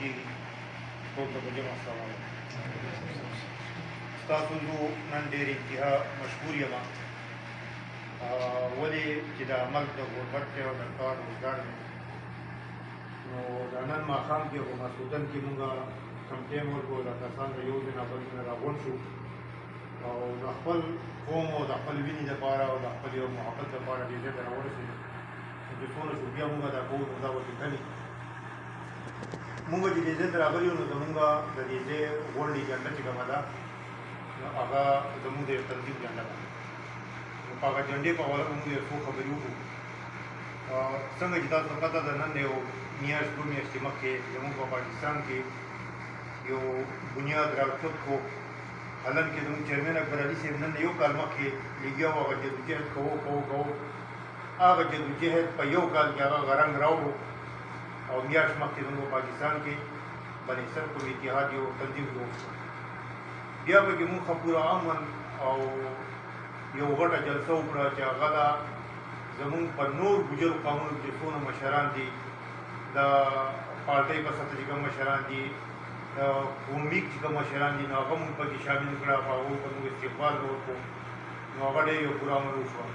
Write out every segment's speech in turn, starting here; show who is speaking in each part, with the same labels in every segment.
Speaker 1: کېږي ټول ته په جمع السلام علیکم. ستاسو زه نن ډېر انتها مشهور یم ولې چې دا عمل د غربت دی او د کار روزګار دی. نو دا نن ماښام کې په مسعودن کې مونږ کم ټایم ورکړو دا کسان د یو ځای نه بل ځای نه راغونډ شو او د خپل قوم او د خپل وینې دپاره او د خپل یو محبت دپاره دې ځای ته راورسېدو. چې څونه شو بیا مونږ دا کوو نو دا به لیکنې مونږ چې دې ځای ته راغلي یو نو زمونږ د دې ځای غونډې اجنډه چې کومه ده نو هغه زمونږ د یو تنظیم اجنډه ده. نو په هغه اجنډې په حواله مونږ یو څو خبرې وکړو. څنګه چې تاسو ته پته ده نن یو میاشت دوه میاشتې مخکې زمونږ په پاکستان کې یو بنیاد راوچت کړو. حالانکې زموږ چیرمین اکبر علي صاحب نن یو کال مخکې لګیا وو هغه جدوجهد کوو هغه جدوجهد په یو کال کې هغه رنګ راوړو او میاشت مخکې زموږ په پاکستان کې بني سر کوم اتحاد یو تنظیم جوړ شو. بیا پکې مونږ ښه پوره امن او یو غټه جلسه وکړه چې هغه ده زمونږ په نور ګوجرو قومونو کې څونه مشران دي د پارټۍ په سطح چې کوم مشران دي د قوملیک چې کوم مشران دي نو هغه مونږ پکې شامل کړه په هغو ته مونږ استقبال وکړو نو هغه ډېر یو پوره عمل وشوه.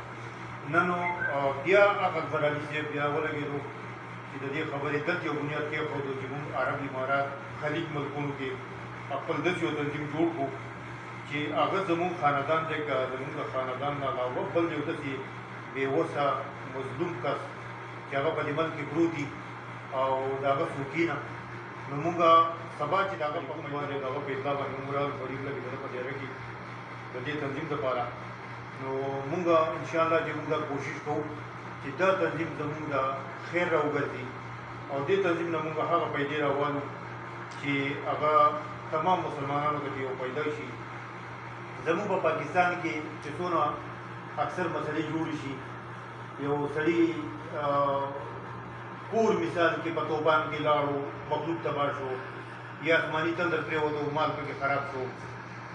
Speaker 1: نن بیا هغه اکبر علي صاحب بیا ولګېدو چې د دې خبرې دلته یو بنیاد کېښودو چې مونږ عرب امارات خلیج ملکونو کې خپل داسې یو تنظیم جوړ کړو چې هغه زمونږ خاندان دی که زمونږ د خاندان نه علاوه بل یو داسې بېوسه مظلوم کس چې هغه په دې ملک کې پروت دي او د هغه څوکي نه نو مونږ سبا چې د هغه په کوم باندې د هغه په اطلاع باندې مونږ راغلو غریب لګېدله په ډیره کې د دې تنظیم دپاره. نو مونږ انشاءالله چې مونږ دا کوشش کوو چې دا تنظیم زمونږ د خیر راوګرځي او دې تنظیم نه مونږ هغه پیدې راوالو چې هغه تمام مسلمانانو ته یو پیدا شي. زمونږ په پاکستان کې چې څونه اکثر مسلې جوړې شي یو سړي کور مثال کې په توپان کې لاړو مخلوق تباه شو یا آسماني تندر پرېوتو مال پکې خراب شو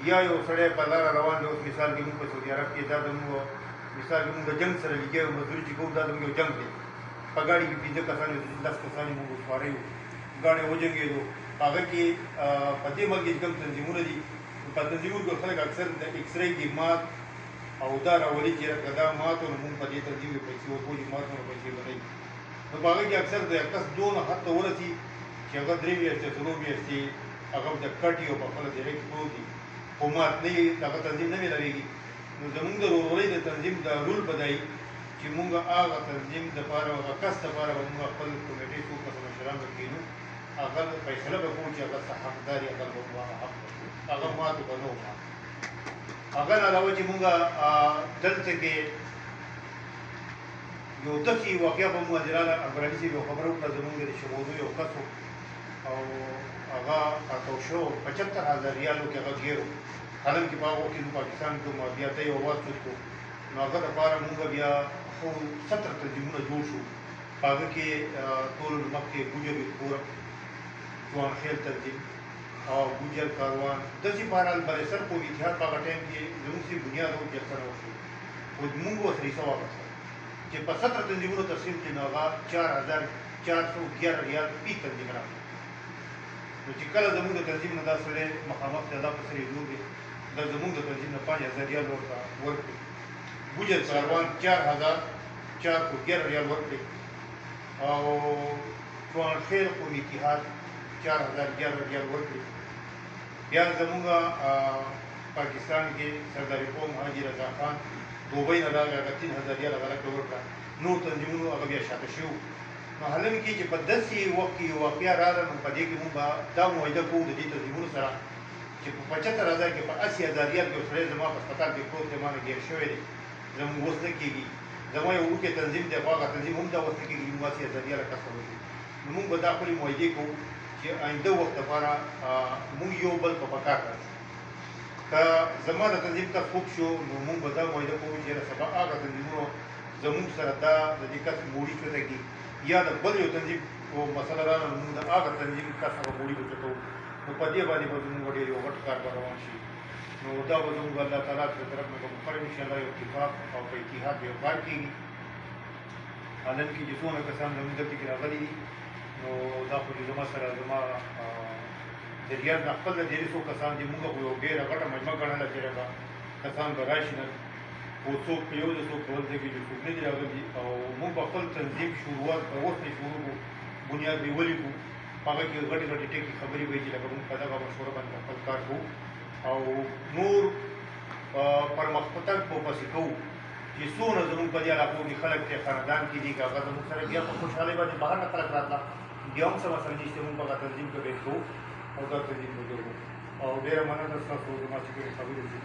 Speaker 1: یا یو سړی په لاره روان دی. اوس مثال کې مونږ په سعودي عرب کې دا زموږ مثال کې مونږ د جنګ سره لګیا یو مزدوري چې کوو دا زموږ یو جنګ دی. په ګاډي کې 15 کسان 10 کسان مونږ سواره یو ګاډی وجنګېدو. هغه کې په دې ملک کې کوم تنظیمونه دي په تنظیمونو کې خلک اکثر د ایکسرې کې مات او دا راولي چې دا مات نو مونږ په دې تنظیم کې پیسې ورکوو چې مات نو پیسې بنوي. نو په هغه کې اکثر د یو کس دونه حد ته ورسي چې هغه 3 میاشتې 4 میاشتې هغه د کټي او په خپله ځای کې پروت دي خو مات نه وي هغه تنظیم نه میلاوېږي. نو زمونږ د ورورۍ د تنظیم دا رول به دی چې مونږ هغه تنظیم دپاره هغه کس دپاره به مونږ خپل کمیټې څو کسه مشران به کښېنو هغه فیصله به کوو چې هغه څه حقدار یې هغه به هغه حق ورکړو هغه ماتو به نه و مات. هغه نه علاوه چې مونږ دلته کې یو داسې واقعه به مونږ حاضراله اکبر علي صاحب یو خبره وکړه زمونږ د شمولو یو کس و او هغه راټول شو 75,000 ریالو کې هغه ګیر و. حالانکې په هغه وخت کې پاکستان کې بیا ته یو آواز چوت کړو نو هغه دپاره مونږ بیا خو 70 تنظیمونه جوړ شو. په هغه کې ټول مخکې ګوجر فورم ځوان خیل تنظیم او ګوجر کاروان داسې بهرحال برسر قومي اتحاد په هغه ټایم کې زموږ سي بنیاد او جلسه راوښو خو مونږ ورسره حصه واخیسته چې په 70 تنظیمونو تقسیم کړي نو هغه 4,411 ریال فی تنظیم راغلی. نو چې کله زموږ د تنظیم نه دا سړی مخامخ دی دا په سره یې دی دا زموږ د تنظیم نه 5,000 ریال ورته ورکړي. ګوجر کاروان 4,411 ریال ورکړي او ځوان خیل قومي اتحاد 4,011 ریال ورکړي. بیا زموږ پاکستان کې سردار قوم حاجي رضا خان دوبۍ نه راغی هغه 3,000 ریال هغه راکړه ورکړه. نور تنظیمونو هغه بیا شاته شوي. نو حالانکې چې په داسې وخت کې یو واقعه راغله نو په دې کې مونږ به دا معاهده کوو د دې تنظیمونو سره چې په 75,000 کې په 80,000 ریال کې یو سړی زما په هسپتال کې پروت دی ما نه ګیر شوی دی زموږ وس نه کېږي زما یو وړوکی تنظیم دی خو هغه تنظیم هم دا وس نه کېږي موږ 80,000 ریاله کسه وکړي. نو مونږ به دا خپلې معاهدې کوو چې آینده وخت لپاره مونږ یو بل په پکار راشو. که زما د تنظیم کس خوب شو نو مونږ به دا معاهده کوو چې سبا هغه تنظیمونو زموږ سره دا د دې کس موړي چوته کړي یا د بل یو تنظیم مسله راغله نو مونږ د هغه تنظیم کس هغه موړي به چوتو نو په دې باندې به زموږ ډېر یو غټ کار به روان شي. نو دا به زموږ الله تعالی تر طرف نه به مقرر انشاءالله یو اتفاق او په اتحاد یو کار کېږي. حالانکې چې څونه کسان زموږ دلته کې راغلي دي نو دا خو دې زما سره زما د ریاض نه خپل د ډېرې څو کسان دي مونږ خو یو ډېره غټه مجمع ګڼله چې هغه کسان به راشي نه خو څوک په یو ځای څوک په بل ځای کې څوک نه دي راغلي او مونږ به خپل تنظیم شروعات په اوس نه شروع کړو بنیاد به ولیکو هغه کې غټې غټې ټکي خبرې وایي چې لکه مونږ په دغه مشوره باندې خپل کار کوو او نور پرمختګ په پسې کوو چې څونه زموږ په دې علاقو کې خلک دی خاندان کې دي که هغه زموږ سره بیا په خوشحالۍ باندې بهر نه خلک راتله بیا هم څه مسله نشته مونږ به هغه تنظیم کې بیل کوو او دا تنظیم به جوړ او ډېره مننه ستاسو زما چې کومې خبرې دي